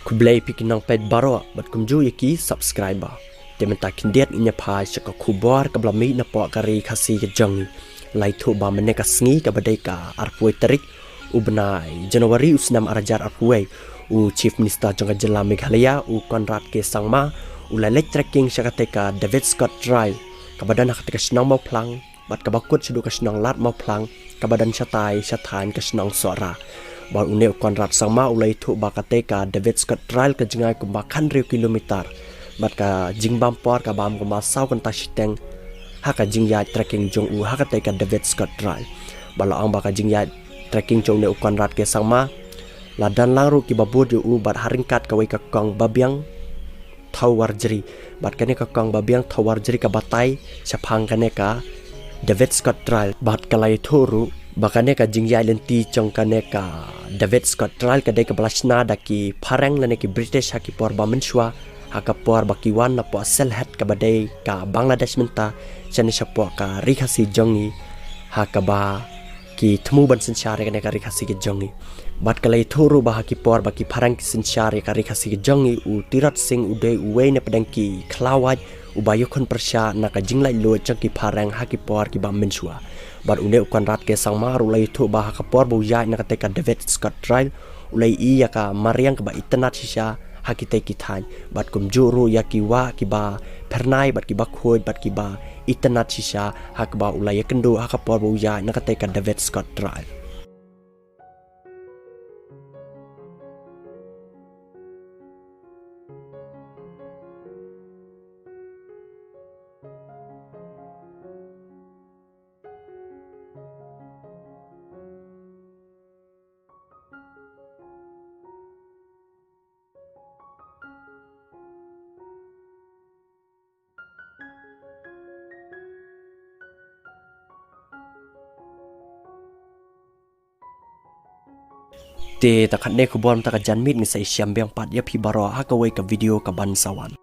Kublai pikinang ped baro bat kumju yaki subscriber. Tementa kindiat inya pai saka kubor ka blami na po kari khasi ke jangi. Lai thu ba mene ka sngi ka badai ka arpuai tarik ubnai Januari usnam arajar arpuai u Chief Minister jangka jela Meghalaya u Conrad Sangma u lalek trekking saka teka David Scott Tauriel ka badan hak teka Lad Mawphlang bat ka bakut shaduh ka Lad Mawphlang ka badan shatai shatain ka suara. Baru une Conrad Sangma ulai thu ba ka teka David Scott Tauriel ka jingai ku makan riu kilometer bat ka jingbam por ka bam ku masau kan tashiteng haka jingyai trekking jong u haka teka David Scott Tauriel bala ang ba ka jingyai trekking jong ne Conrad Sangma ladan langru ki babur u bat haringkat ka wei ka kong babiang Tauriel bat kane ka kong babiang Tauriel ka batai sapang kane ka David Scott Tauriel bat kalai thuru bakane ka jingyai lenti chong kane ka David Scott Tauriel ka dei ka blasna daki parang lane ki British haki por bamenswa haka por bakiwan na po selhat ka badai ka Bangladesh menta chane shapoh ka rikhasi jongi haka ba ki thmu ban sanchare kane ka rikhasi ki jongi bat kalai thuru ba haki por baki parang ki sanchare ka rikhasi ki jongi u tirat sing udai uwe ne padang ki khlawaj ubayukon persya na ka jinglai lo chang ki parang haki por ki bamenswa bat une Conrad Sangma ulai thu ba ka por bu ya na ka teka David Scott Tauriel ulai i ya ka mariang ka ba itnat shisha hakite ki than bat kum juru ya ki wa ki ba pernai bat ki ba khoi bat ki ba itnat shisha hak ba ulai kendo hak por bu ya na ka teka David Scott Tauriel. Te takat ne kubon taka janmit ngisai siam biang pat ya pi baro haka wei ka video ka bansawan.